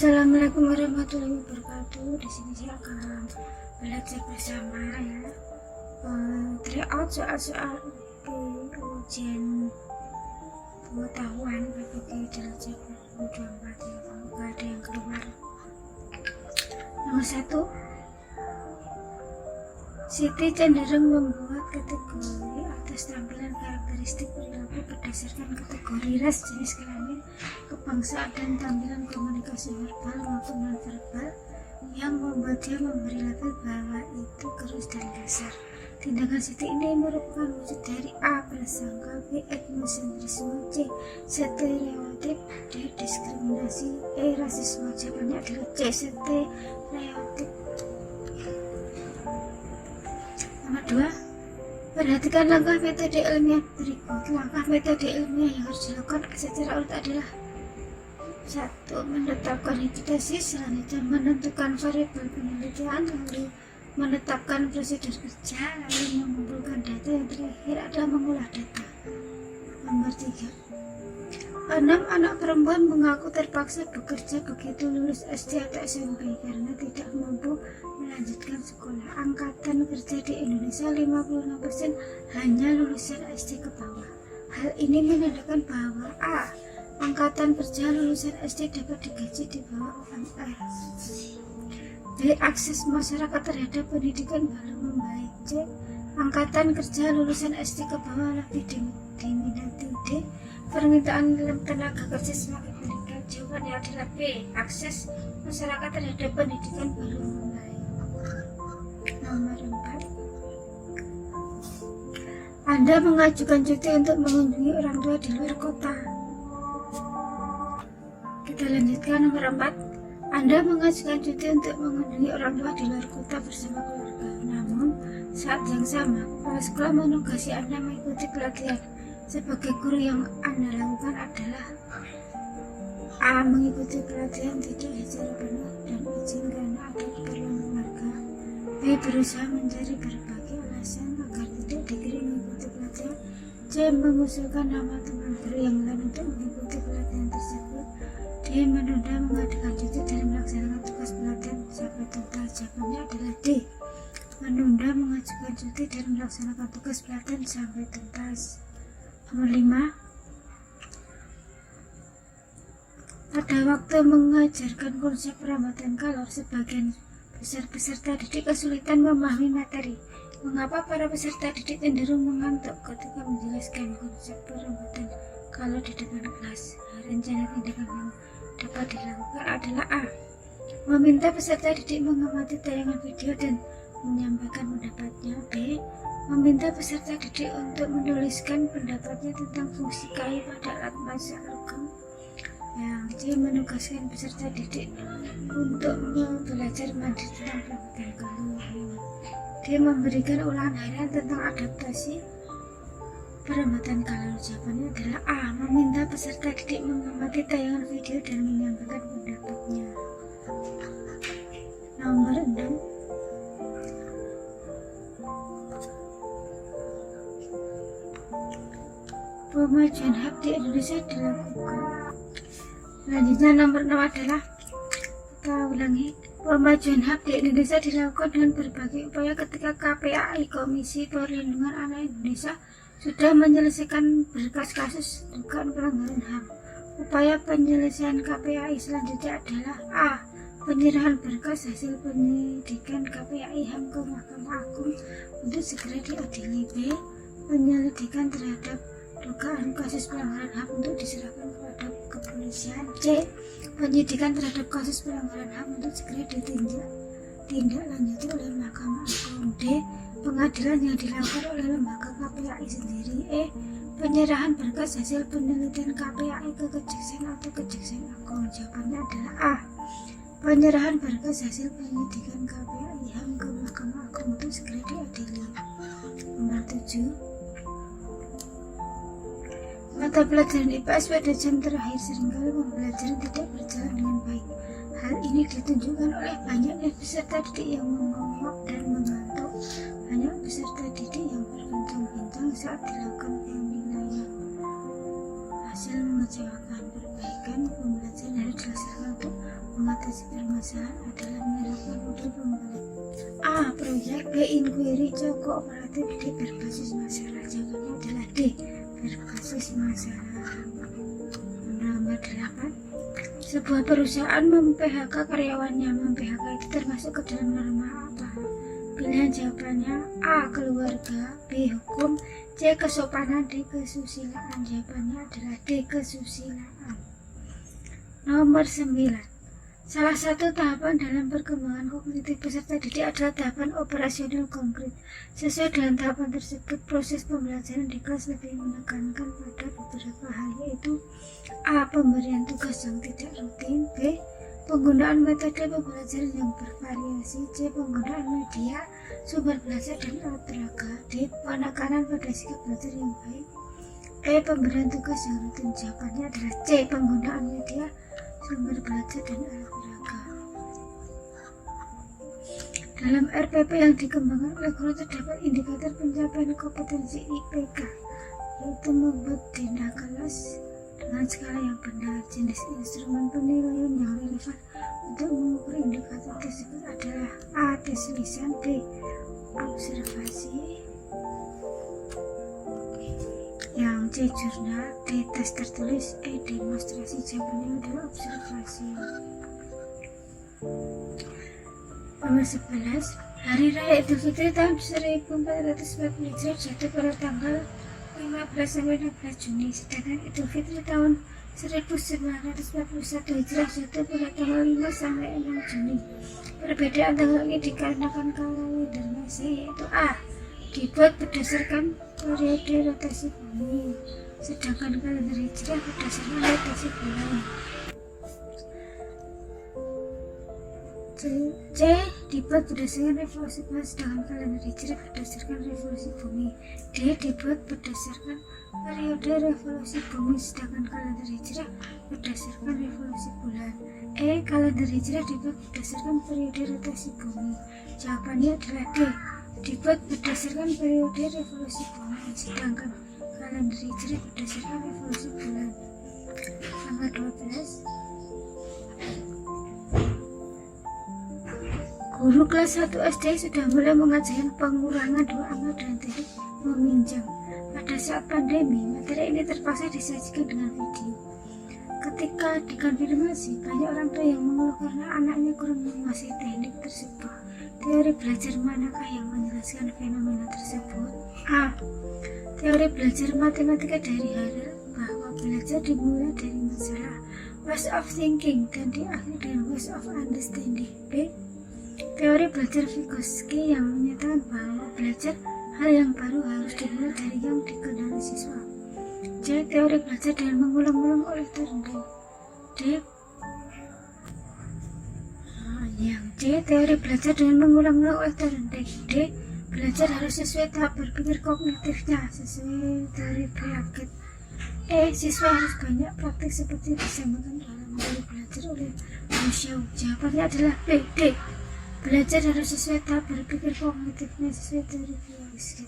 Assalamualaikum warahmatullahi wabarakatuh. Di sini saya akan belajar bersama ya, tryout soal-soal ujian pengetahuan PPG derajat 2024 ya. Semoga ada yang keluar. Nomor 1, Siti cenderung membuat kategori atas tampilan karakteristik perilaku berdasarkan kategori ras, jenis kelamin, kebangsaan, dan tampilan komunikasi verbal maupun non-verbal yang membuat dia memberi label bahwa itu keras dan kasar. Tindakan Siti ini merupakan wujud dari A. prasangka, B. etnosentrisme, C. stereotip, D. diskriminasi, E. rasisme. Jawabannya adalah C. stereotip. Nomor 2, perhatikan langkah metode ilmiah berikut. Langkah metode ilmiah yang harus dilakukan secara urut adalah: 1. Menetapkan hipotesis, selanjutnya menentukan variabel penelitian, lalu menetapkan prosedur kerja, lalu mengumpulkan data, yang terakhir adalah mengolah data. Nomor 3, 6 anak perempuan mengaku terpaksa bekerja begitu lulus SD atau SMP karena tidak mampu melanjutkan sekolah. Angkatan kerja di Indonesia 56% hanya lulusan SD ke bawah. Hal ini menandakan bahwa A. angkatan kerja lulusan SD dapat digaji di bawah UMR. B. akses masyarakat terhadap pendidikan belum membaik. C. angkatan kerja lulusan SD ke bawah lebih diminati. D. permintaan tenaga kerja semakin meningkat. Jawabannya adalah B. akses masyarakat terhadap pendidikan belum membaik. Nomor 4, Anda mengajukan cuti untuk mengunjungi orang tua di luar kota. Kita lanjutkan. Nomor 4, Anda mengajukan cuti untuk mengunjungi orang tua di luar kota bersama keluarga. Namun saat yang sama, kepala sekolah menugasi Anda mengikuti pelatihan. Sebagai guru, yang Anda lakukan adalah: A. mengikuti pelatihan tidak secara penuh dan izin karena ada keperluan keluarga. B. berusaha mencari berbagai alasan agar tidak dikirim mengikuti pelatihan. C. mengusulkan nama teman guru yang lain untuk mengikuti pelatihan tersebut. D. menunda mengadakan cuti dan melaksanakan tugas pelatihan sampai tuntas. Jawabannya adalah D. menunda mengajukan cuti dan melaksanakan tugas pelatihan sampai tuntas. Nomor 5, pada waktu mengajarkan konsep perawatan kalor, sebagian besar peserta didik kesulitan memahami materi. Mengapa para peserta didik cenderung mengantuk ketika menjelaskan konsep perawatan kalor di depan kelas? Rencana tindakan yang dapat dilakukan adalah: A. meminta peserta didik mengamati tayangan video dan menyampaikan pendapatnya. B. meminta peserta didik untuk menuliskan pendapatnya tentang fungsi kayu pada alat masak logam. Yang C. menugaskan peserta didik untuk belajar mandiri tentang perawatan kalor. D. memberikan ulangan harian tentang adaptasi perawatan kalor. Jawabannya adalah A. meminta peserta didik mengamati tayangan video dan menyampaikan pendapatnya. Nomor 6, pemajuan HAM di Indonesia dilakukan. Selanjutnya nomor 6 adalah, kita ulangi, pemajuan HAM di Indonesia dilakukan dengan berbagai upaya ketika KPAI Komisi Perlindungan Anak Indonesia sudah menyelesaikan berkas kasus dugaan pelanggaran HAM. Upaya penyelesaian KPAI selanjutnya adalah: A. penyerahan berkas hasil penyidikan KPAI HAM ke Mahkamah Agung untuk segera diadili. B. penyelidikan terhadap dugaan kasus pelanggaran HAM untuk diserahkan kepada kepolisian. C. penyidikan terhadap kasus pelanggaran HAM untuk segera ditindaklanjuti oleh Mahkamah Agung. D. pengadilan yang dilakukan oleh lembaga KPAI sendiri. E. penyerahan berkas hasil penelitian KPAI ke Kejaksaan atau Kejaksaan Agung. Jawabannya adalah A. penyerahan berkas hasil penyidikan KPAI HAM ke Mahkamah Agung untuk segera diadili. Nomor 7, mata pelajaran IPS pada jam terakhir seringkali pembelajaran tidak berjalan dengan baik. Hal ini ditunjukkan oleh banyaknya peserta didik yang mengongok dan mengantuk. Banyak peserta didik yang berbincang-bincang saat dilakukan penilaian. hasil mengecewakan. Perbaikan pembelajaran harus dilaksanakan untuk mengatasi permasalahan adalah menerapkan model pembelajaran. A. Proyek. B. Inquiry. C. Kooperatif. D. Berbasis masalah. Jawabannya adalah D. Berbasis masalah. Nomor 8. Sebuah perusahaan mem-PHK karyawannya. Mem-PHK itu termasuk ke dalam norma apa? Pilihan jawabannya A. Keluarga. B. Hukum. C. Kesopanan. D. Kesusilaan. Jawabannya adalah D. Kesusilaan. Nomor 9. Salah satu tahapan dalam perkembangan kognitif peserta didik adalah tahapan operasional konkret. Sesuai dengan tahapan tersebut, proses pembelajaran di kelas lebih menekankan pada beberapa hal, yaitu A. Pemberian tugas yang tidak rutin. B. Penggunaan metode pembelajaran yang bervariasi. C. Penggunaan media, sumber belajar, dan alat peraga. D. Penekanan pada sikap belajar yang baik. E. Pemberian tugas yang rutin. Jawabannya adalah C. Penggunaan media, sumber belajar, dan alat peraga. Dalam RPP yang dikembangkan oleh guru terdapat indikator pencapaian kompetensi IPK, yaitu membuat tindak kelas dengan skala yang benar. Jenis instrumen penilaian yang relevan untuk mengukur indikator tersebut adalah A. Tes lisan. B. Observasi. Yang C. Jurnal. D. Tes tertulis. E. Demonstrasi. Jawabannya adalah observasi. Nomor 11. Hari Raya Idul Fitri tahun 1440 Hijriah jatuh pada tanggal 15 sampai 16 Juni, sedangkan Idul Fitri tahun 1941 Hijriah jatuh pada tanggal 5 sampai 6 Juni. Perbedaan tanggal ini dikarenakan kalender Masehi, yaitu A. Dibuat berdasarkan periode rotasi bumi, sedangkan kalender Hijriah berdasarkan rotasi bulan. C. Dibuat berdasarkan revolusi bulan, sedangkan kalender Hijriah berdasarkan revolusi bumi. D. Dibuat berdasarkan periode revolusi bumi, sedangkan kalender Hijriah berdasarkan revolusi bulan. E. Kalender Hijriah dibuat berdasarkan periode rotasi bumi. Jawabannya adalah D. Dibuat berdasarkan periode revolusi bumi, sedangkan kalender Hijriah berdasarkan revolusi bulan. Nomor 12. Guru kelas 1 SD sudah mulai mengajarkan pengurangan 2 amal dan teknik meminjam. Pada saat pandemi, materi ini terpaksa disajikan dengan video. Ketika dikonfirmasi, banyak orang tua yang mengeluh karena anaknya kurang menguasai teknik tersebut. Teori belajar manakah yang menjelaskan fenomena tersebut? A. Teori belajar matematika dari Harel, bahwa belajar dimulai dari masalah, ways of thinking, dan diakhiri dengan ways of understanding. B. Teori belajar Vygotsky yang menyatakan bahwa belajar hal yang baru harus dimulai dari yang dikenali siswa. C. Teori belajar dengan mengulang-ulang oleh terendam. D. Yang C. Teori belajar dengan mengulang-ulang oleh terendam. D. Belajar harus sesuai tahap berpikir kognitifnya sesuai teori Piaget. E. Siswa harus banyak praktik seperti disampaikan dalam teori belajar oleh Rousseau. Jawabannya adalah B. D. Belajar harus sesuai tahap berpikir kognitifnya sesuai teori Piaget.